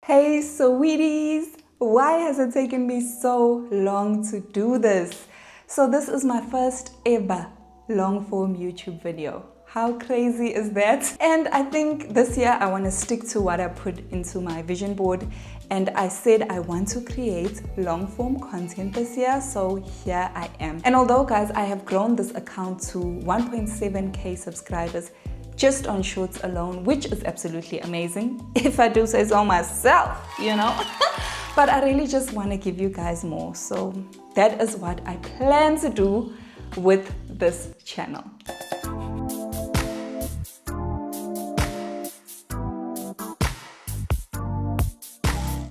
Hey sweeties, why has it taken me so long to do this? So this is my first ever long form YouTube video. How crazy is that? And I think this year I want to stick to what I put into my vision board, and I said I want to create long form content this year, so here I am. And although guys, I have grown this account to 1.7k subscribers just on shorts alone, which is absolutely amazing, if I do say so myself, you know. But I really just want to give you guys more, so that is what I plan to do with this channel.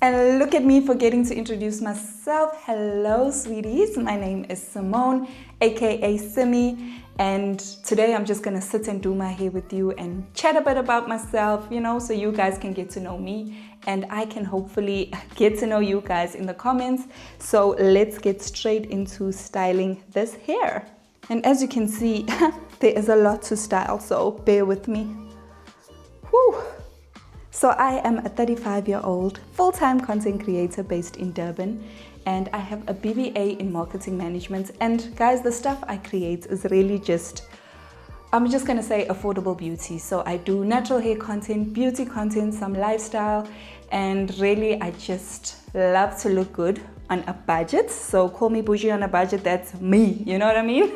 And look at me forgetting to introduce myself. Hello sweeties, my name is Simone, aka Simi, and today I'm just gonna sit and do my hair with you and chat a bit about myself, you know, so you guys can get to know me and I can hopefully get to know you guys in the comments. So let's get straight into styling this hair. And as you can see, there is a lot to style, so bear with me. Whew. So I am a 35-year-old full-time content creator based in Durban, and I have a BBA in marketing management. And guys, the stuff I create is really I'm just gonna say affordable beauty. So I do natural hair content, beauty content, some lifestyle, and really I just love to look good on a budget. So call me bougie on a budget, that's me, you know what I mean?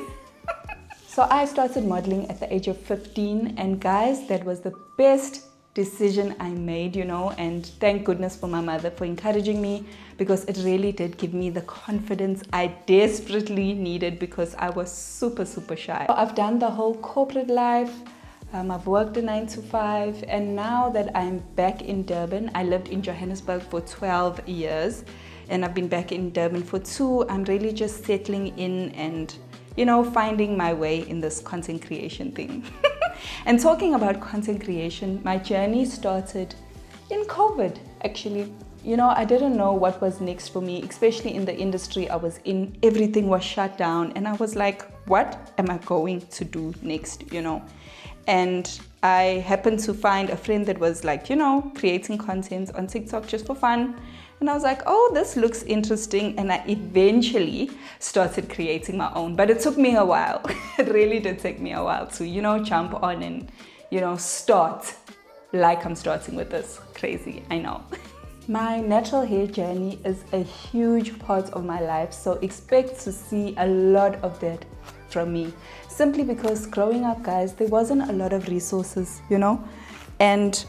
So I started modeling at the age of 15, and guys, that was the best decision I made, you know, and thank goodness for my mother for encouraging me, because it really did give me the confidence I desperately needed, because I was super shy. I've done the whole corporate life, I've worked a 9 to 5, and now that I'm back in Durban, I lived in Johannesburg for 12 years and I've been back in Durban for 2. I'm really just settling in and, you know, finding my way in this content creation thing. And talking about content creation, my journey started in COVID, actually. You know, I didn't know what was next for me, especially in the industry I was in. Everything was shut down and I was like, what am I going to do next, you know? And I happened to find a friend that was like, you know, creating content on TikTok just for fun. And I was like, oh, this looks interesting. And I eventually started creating my own. But it took me a while. It really did take me a while to, you know, jump on and, you know, start like I'm starting with this. Crazy, I know. My natural hair journey is a huge part of my life. So expect to see a lot of that from me. Simply because growing up, guys, there wasn't a lot of resources, you know. And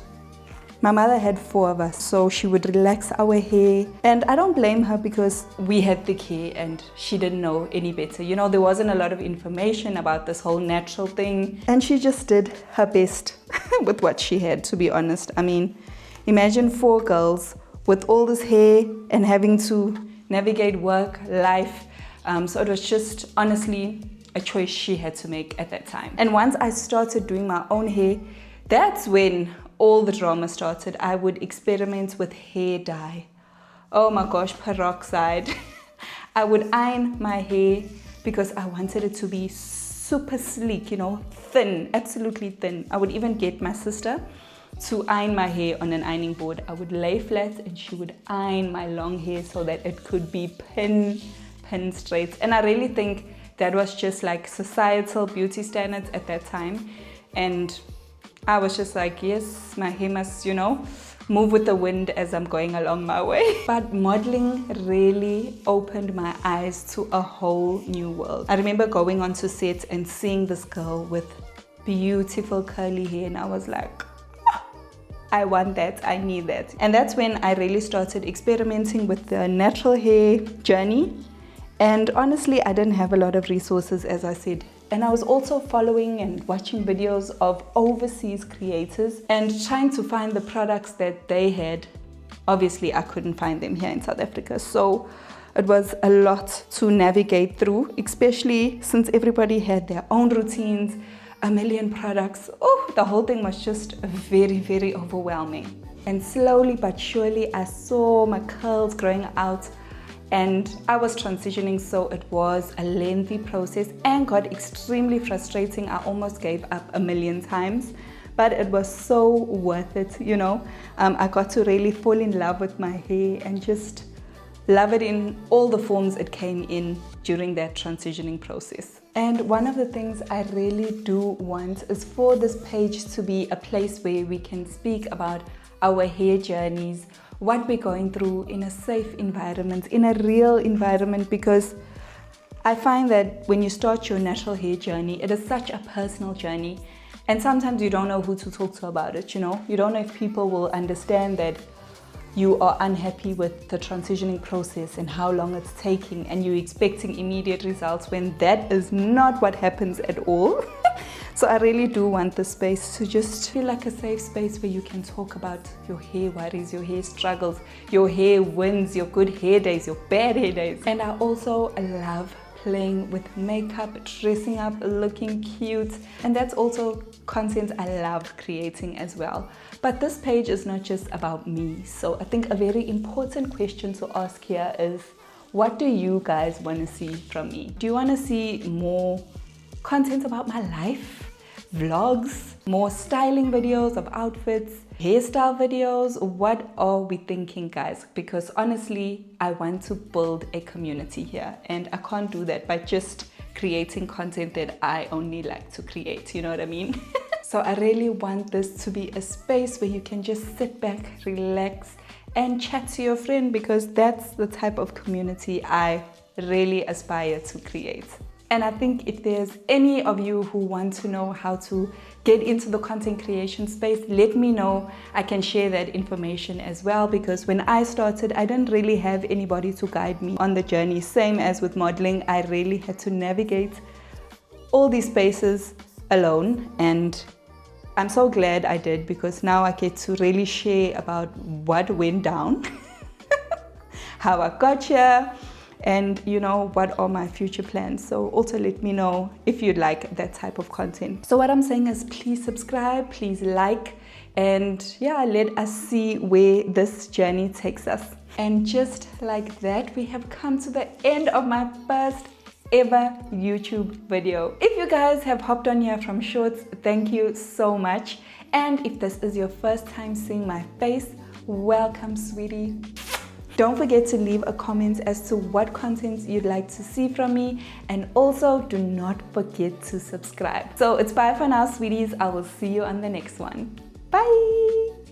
my mother had 4 of us, so she would relax our hair. And I don't blame her, because we had thick hair and she didn't know any better. You know, there wasn't a lot of information about this whole natural thing. And she just did her best with what she had, to be honest. I mean, imagine 4 girls with all this hair and having to navigate work, life. So it was just honestly a choice she had to make at that time. And once I started doing my own hair, that's when all the drama started. I would experiment with hair dye. Oh my gosh, peroxide. I would iron my hair because I wanted it to be super sleek, you know, thin, absolutely thin. I would even get my sister to iron my hair on an ironing board. I would lay flat and she would iron my long hair so that it could be pin straight. And I really think that was just like societal beauty standards at that time. And I was just like, yes, my hair must, you know, move with the wind as I'm going along my way. But modeling really opened my eyes to a whole new world. I remember going onto set and seeing this girl with beautiful curly hair, and I was like, I want that, I need that. And that's when I really started experimenting with the natural hair journey. And honestly, I didn't have a lot of resources, as I said. And I was also following and watching videos of overseas creators and trying to find the products that they had. Obviously, I couldn't find them here in South Africa. So it was a lot to navigate through, especially since everybody had their own routines, a million products. Oh, the whole thing was just very overwhelming. And slowly but surely, I saw my curls growing out. And I was transitioning, so it was a lengthy process and got extremely frustrating. I almost gave up a million times. but it was so worth it, you know. I got to really fall in love with my hair and just love it in all the forms it came in during that transitioning process. And one of the things I really do want is for this page to be a place where we can speak about our hair journeys, what we're going through in a safe environment, in a real environment, because I find that when you start your natural hair journey, it is such a personal journey. And sometimes you don't know who to talk to about it, you know? You don't know if people will understand that you are unhappy with the transitioning process and how long it's taking, and you're expecting immediate results when that is not what happens at all. So I really do want the space to just feel like a safe space where you can talk about your hair worries, your hair struggles, your hair wins, your good hair days, your bad hair days. And I also love playing with makeup, dressing up, looking cute. And that's also content I love creating as well. But this page is not just about me. So I think a very important question to ask here is, what do you guys want to see from me? Do you want to see more content about my life? Vlogs, more styling videos of outfits, hairstyle videos? What are we thinking, guys? Because honestly, I want to build a community here, and I can't do that by just creating content that I only like to create, you know what I mean? So I really want this to be a space where you can just sit back, relax, and chat to your friend, because that's the type of community I really aspire to create. And I think if there's any of you who want to know how to get into the content creation space, let me know. I can share that information as well, because when I started, I didn't really have anybody to guide me on the journey. Same as with modeling, I really had to navigate all these spaces alone, and I'm so glad I did, because now I get to really share about what went down, how I got here, and you know, what are my future plans. So also let me know if you'd like that type of content. So what I'm saying is, please subscribe, please like, and yeah, let us see where this journey takes us. And just like that, we have come to the end of my first ever YouTube video. If you guys have hopped on here from shorts, thank you so much. And if this is your first time seeing my face, welcome, sweetie. Don't forget to leave a comment as to what content you'd like to see from me, and also do not forget to subscribe. So it's bye for now, sweeties. I will see you on the next one. Bye.